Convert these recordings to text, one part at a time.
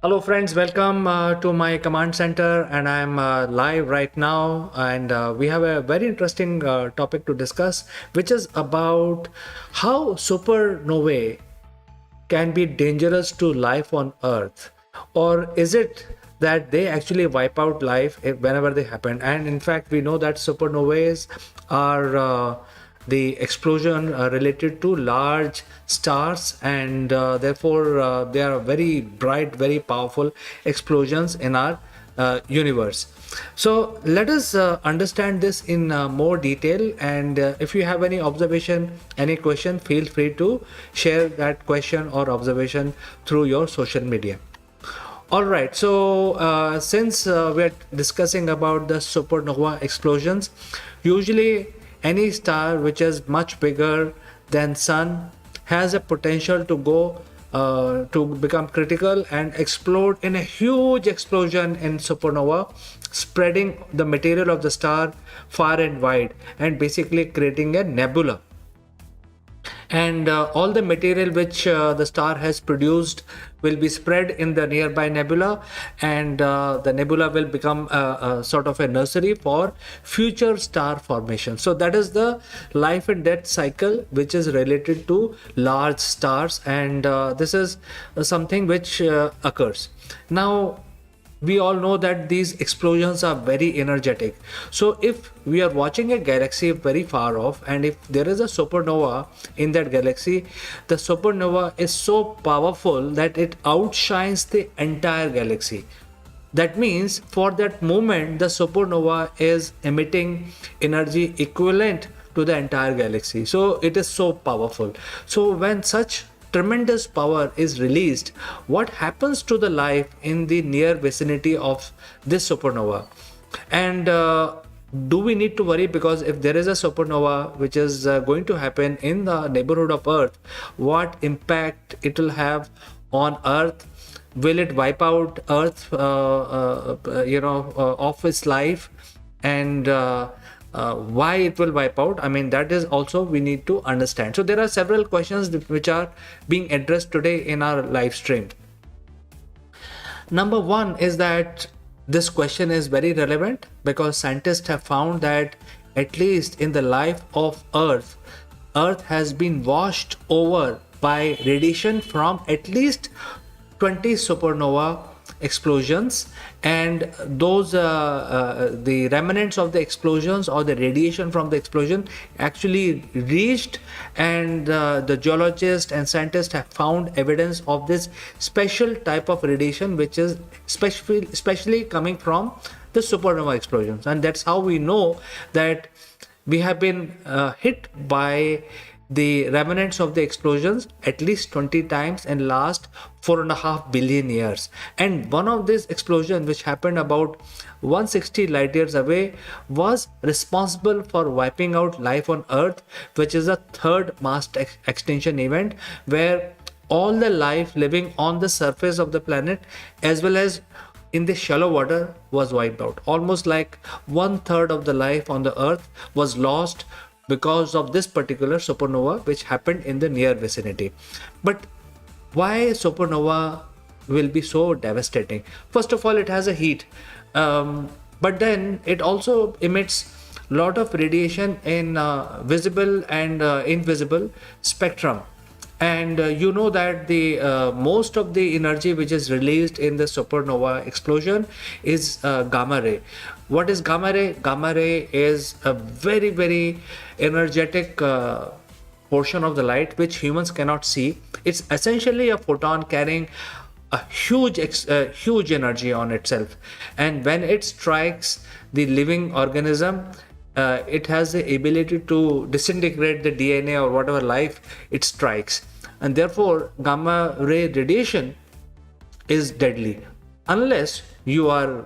Hello, friends. Welcome to my command center, and I'm live right now. And we have a very interesting topic to discuss, which is about how supernovae can be dangerous to life on Earth, or is it that they actually wipe out life whenever they happen? And in fact, we know that supernovae are the explosion related to large stars, and therefore they are very bright, very powerful explosions in our universe. So let us understand this in more detail, and if you have any observation, any question, feel free to share that question or observation through your social media. All right, so since we're discussing about the supernova explosions, usually any star which is much bigger than sun has a potential to go to become critical and explode in a huge explosion in supernova, spreading the material of the star far and wide and basically creating a nebula. And all the material which the star has produced will be spread in the nearby nebula, and the nebula will become a sort of a nursery for future star formation. So that is the life and death cycle which is related to large stars, and this is something which occurs now. We all know that these explosions are very energetic. So if we are watching a galaxy very far off, and if there is a supernova in that galaxy, the supernova is so powerful that it outshines the entire galaxy. That means for that moment, the supernova is emitting energy equivalent to the entire galaxy. So it is so powerful. So when such tremendous power is released, what happens to the life in the near vicinity of this supernova? And do we need to worry? Because if there is a supernova which is going to happen in the neighborhood of Earth, what impact it will have on Earth? Will it wipe out Earth, of its life? And why it will wipe out? I mean, that is also we need to understand. So there are several questions which are being addressed today in our live stream. Number one is that this question is very relevant because scientists have found that at least in the life of Earth has been washed over by radiation from at least 20 supernova explosions, and those the remnants of the explosions or the radiation from the explosion actually reached, and the geologists and scientists have found evidence of this special type of radiation which is especially coming from the supernova explosions. And that's how we know that we have been hit by the remnants of the explosions at least 20 times in last 4.5 billion years. And one of these explosions, which happened about 160 light years away, was responsible for wiping out life on Earth, which is a third mass extinction event where all the life living on the surface of the planet as well as in the shallow water was wiped out. Almost like 1/3 of the life on the Earth was lost because of this particular supernova which happened in the near vicinity. But why supernova will be so devastating? First of all, it has a heat, but then it also emits a lot of radiation in visible and invisible spectrum. And you know that the most of the energy which is released in the supernova explosion is gamma ray. What is gamma ray? Gamma ray is a very, very energetic portion of the light which humans cannot see. It's essentially a photon carrying a huge energy on itself, and when it strikes the living organism, it has the ability to disintegrate the DNA or whatever life it strikes, and therefore gamma ray radiation is deadly unless you are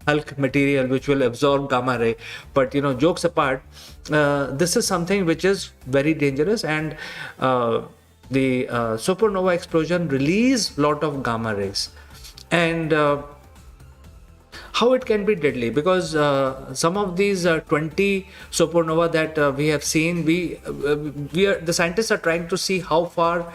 Hulk material which will absorb gamma ray. But jokes apart, this is something which is very dangerous, and the supernova explosion release lot of gamma rays. And how it can be deadly? Because some of these 20 supernova that we have seen, the scientists are trying to see how far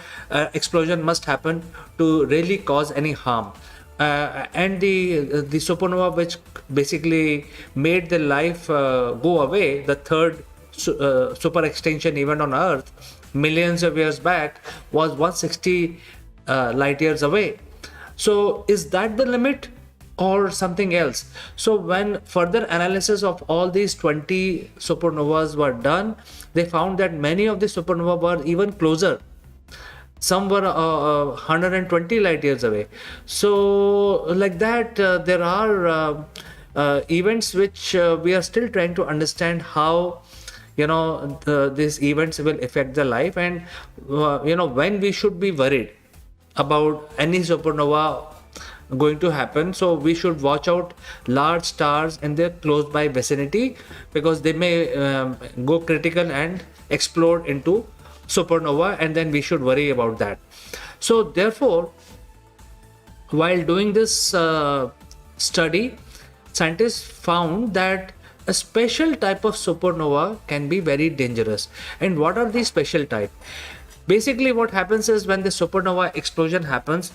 explosion must happen to really cause any harm. and the supernova which basically made the life go away, the third super extinction event on Earth millions of years back, was 160 light years away. So is that the limit or something else? So when further analysis of all these 20 supernovas were done, they found that many of the supernovae were even closer. Some were 120 light years away. So like that, there are events which we are still trying to understand how these events will affect the life, and when we should be worried about any supernova going to happen. So we should watch out large stars in their close by vicinity, because they may go critical and explode into supernova, and then we should worry about that. So therefore, while doing this study, scientists found that a special type of supernova can be very dangerous. And what are these special type? Basically, what happens is when the supernova explosion happens,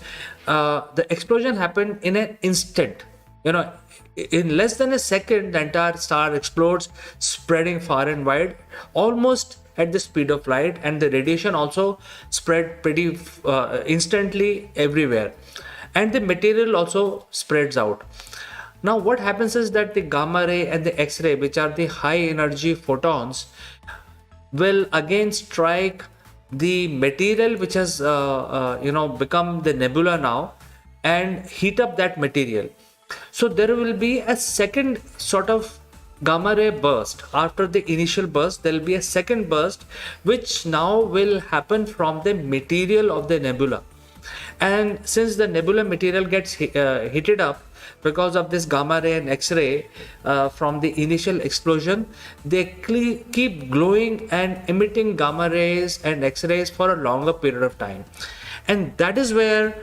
the explosion happened in an instant. In less than a second, the entire star explodes, spreading far and wide, almost at the speed of light, and the radiation also spread pretty instantly everywhere, and the material also spreads out. Now what happens is that the gamma ray and the X-ray, which are the high energy photons, will again strike the material which has become the nebula now, and heat up that material. So there will be a second sort of gamma ray burst. After the initial burst, there will be a second burst, which now will happen from the material of the nebula. And since the nebula material gets heated up because of this gamma ray and X-ray from the initial explosion, they keep glowing and emitting gamma rays and X-rays for a longer period of time. And that is where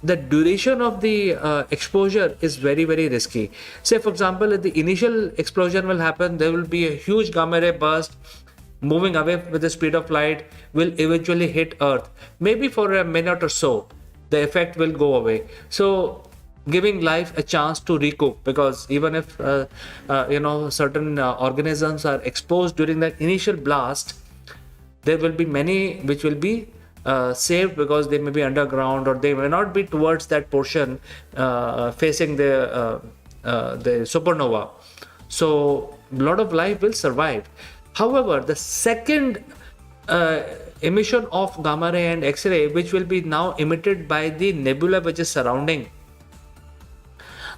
the duration of the exposure is very, very risky. Say for example, if the initial explosion will happen, there will be a huge gamma ray burst moving away with the speed of light, will eventually hit Earth. Maybe for a minute or so, the effect will go away. So giving life a chance to recoup, because even if certain organisms are exposed during that initial blast, there will be many which will be saved, because they may be underground, or they may not be towards that portion facing the supernova. So a lot of life will survive. However, the second emission of gamma ray and X-ray, which will be now emitted by the nebula which is surrounding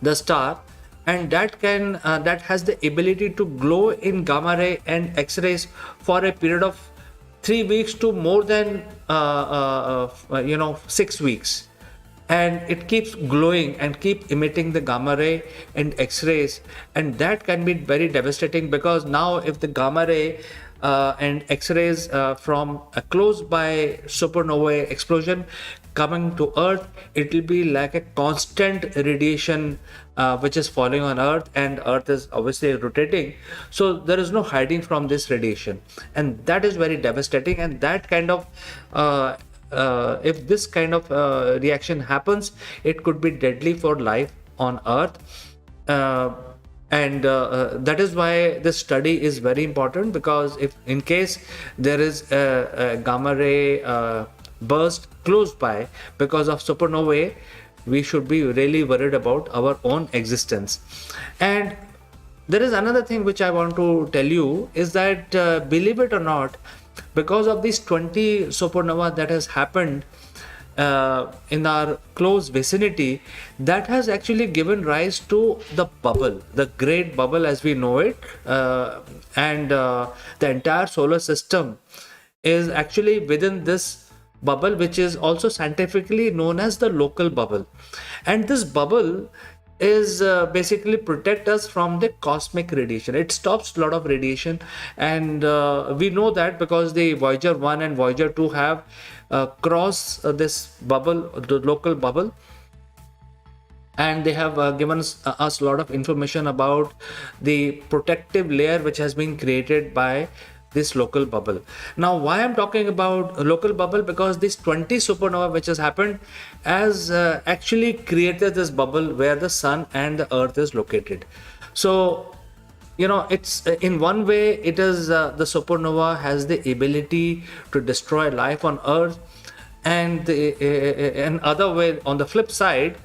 the star, and that has the ability to glow in gamma ray and X-rays for a period of 3 weeks to more than 6 weeks, and it keeps glowing and keep emitting the gamma ray and X-rays, and that can be very devastating, because now if the gamma ray and X-rays from a close by supernova explosion coming to Earth, it will be like a constant radiation which is falling on Earth, and Earth is obviously rotating, so there is no hiding from this radiation, and that is very devastating. And that kind of if this kind of reaction happens, it could be deadly for life on Earth. And that is why this study is very important, because if in case there is a gamma ray burst close by because of supernovae, we should be really worried about our own existence. And there is another thing which I want to tell you is that believe it or not, because of these 20 supernova that has happened in our close vicinity, that has actually given rise to the bubble, the great bubble as we know it, and the entire solar system is actually within this bubble, which is also scientifically known as the local bubble. And this bubble is basically protect us from the cosmic radiation. It stops a lot of radiation, and we know that because the Voyager 1 and Voyager 2 have crossed this bubble, the local bubble, and they have given us a lot of information about the protective layer which has been created by this local bubble. Now, why I'm talking about a local bubble? Because this 20 supernova which has happened has actually created this bubble where the sun and the earth is located. So, it's in one way it is the supernova has the ability to destroy life on earth, and in other way, on the flip side,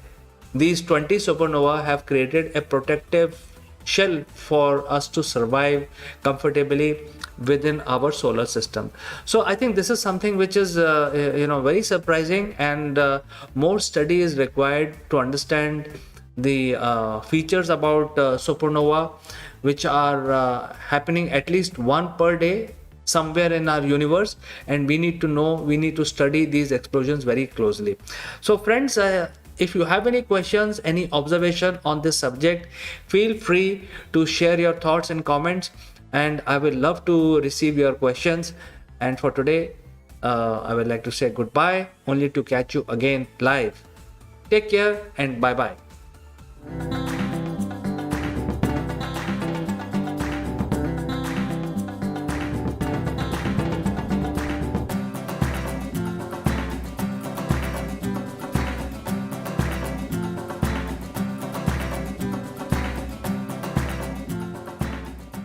these 20 supernova have created a protective shell for us to survive comfortably within our solar system. So I think this is something which is very surprising, and more study is required to understand the features about supernova, which are happening at least one per day somewhere in our universe, and we need to study these explosions very closely. So friends, if you have any questions, any observation on this subject, feel free to share your thoughts in comments, and I will love to receive your questions. And for today, I would like to say goodbye, only to catch you again live. Take care and bye bye.